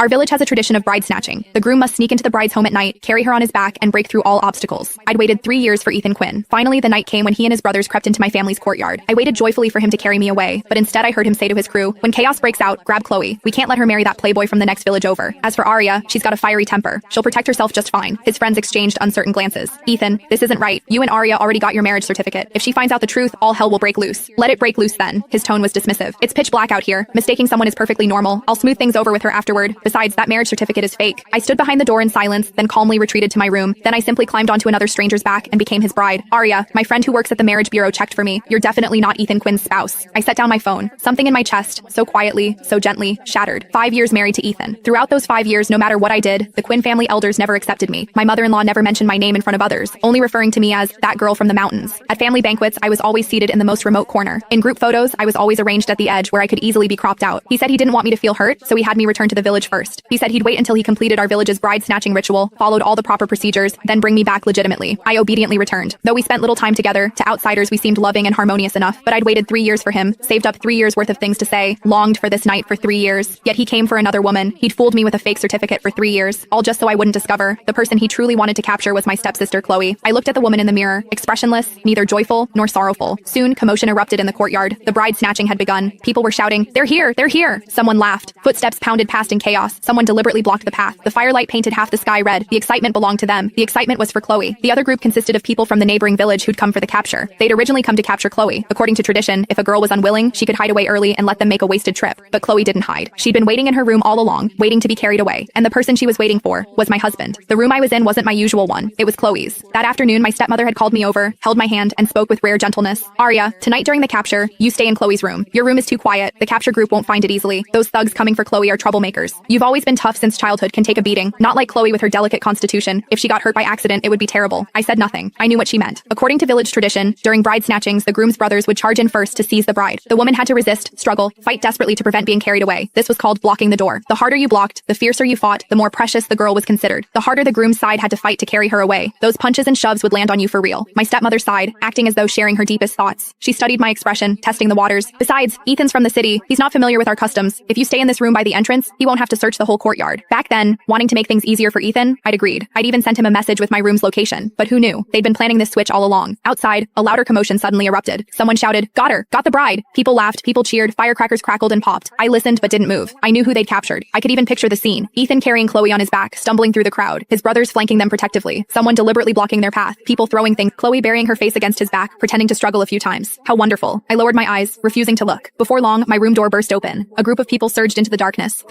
Our village has a tradition of bride snatching. The groom must sneak into the bride's home at night, carry her on his back, and break through all obstacles. I'd waited 3 years for Ethan Quinn. Finally, the night came when he and his brothers crept into my family's courtyard. I waited joyfully for him to carry me away, but instead I heard him say to his crew, "When chaos breaks out, grab Chloe. We can't let her marry that playboy from the next village over. As for Arya, she's got a fiery temper. She'll protect herself just fine." His friends exchanged uncertain glances. "Ethan, this isn't right. You and Arya already got your marriage certificate. If she finds out the truth, all hell will break loose. Let it break loose then." His tone was dismissive. "It's pitch black out here. Mistaking someone is perfectly normal. I'll smooth things over with her afterward. Besides, that marriage certificate is fake." I stood behind the door in silence, then calmly retreated to my room. Then I simply climbed onto another stranger's back and became his bride. "Arya, my friend who works at the marriage bureau checked for me. You're definitely not Ethan Quinn's spouse." I set down my phone. Something in my chest, so quietly, so gently, shattered. 5 years married to Ethan. Throughout those 5 years, no matter what I did, the Quinn family elders never accepted me. My mother-in-law never mentioned my name in front of others, only referring to me as that girl from the mountains. At family banquets, I was always seated in the most remote corner. In group photos, I was always arranged at the edge where I could easily be cropped out. He said he didn't want me to feel hurt, so he had me return to the village first. He said he'd wait until he completed our village's bride snatching ritual, followed all the proper procedures, then bring me back legitimately. I obediently returned. Though we spent little time together, to outsiders we seemed loving and harmonious enough, but I'd waited 3 years for him, saved up 3 years worth of things to say, longed for this night for 3 years. Yet he came for another woman. He'd fooled me with a fake certificate for 3 years, all just so I wouldn't discover the person he truly wanted to capture was my stepsister Chloe. I looked at the woman in the mirror, expressionless, neither joyful nor sorrowful. Soon, commotion erupted in the courtyard. The bride snatching had begun. People were shouting, "They're here! They're here!" Someone laughed. Footsteps pounded past in chaos. Someone deliberately blocked the path. The firelight painted half the sky red. The excitement belonged to them. The excitement was for Chloe. The other group consisted of people from the neighboring village who'd come for the capture. They'd originally come to capture Chloe. According to tradition, if a girl was unwilling, she could hide away early and let them make a wasted trip. But Chloe didn't hide. She'd been waiting in her room all along, waiting to be carried away. And the person she was waiting for was my husband. The room I was in wasn't my usual one. It was Chloe's. That afternoon, my stepmother had called me over, held my hand, and spoke with rare gentleness. "Arya, tonight during the capture, you stay in Chloe's room. Your room is too quiet. The capture group won't find it easily. Those thugs coming for Chloe are troublemakers. You've always been tough since childhood, can take a beating. Not like Chloe with her delicate constitution. If she got hurt by accident, it would be terrible." I said nothing. I knew what she meant. According to village tradition, during bride snatchings, the groom's brothers would charge in first to seize the bride. The woman had to resist, struggle, fight desperately to prevent being carried away. This was called blocking the door. The harder you blocked, the fiercer you fought, the more precious the girl was considered. The harder the groom's side had to fight to carry her away. Those punches and shoves would land on you for real. My stepmother sighed, acting as though sharing her deepest thoughts. She studied my expression, testing the waters. "Besides, Ethan's from the city. He's not familiar with our customs. If you stay in this room by the entrance, he won't have to search the whole courtyard." Back then, wanting to make things easier for Ethan, I'd agreed. I'd even sent him a message with my room's location. But who knew? They'd been planning this switch all along. Outside, a louder commotion suddenly erupted. Someone shouted, "Got her! Got the bride!" People laughed, people cheered, firecrackers crackled and popped. I listened but didn't move. I knew who they'd captured. I could even picture the scene. Ethan carrying Chloe on his back, stumbling through the crowd. His brothers flanking them protectively. Someone deliberately blocking their path. People throwing things. Chloe burying her face against his back, pretending to struggle a few times. How wonderful. I lowered my eyes, refusing to look. Before long, my room door burst open. A group of people surged into the darkness. Their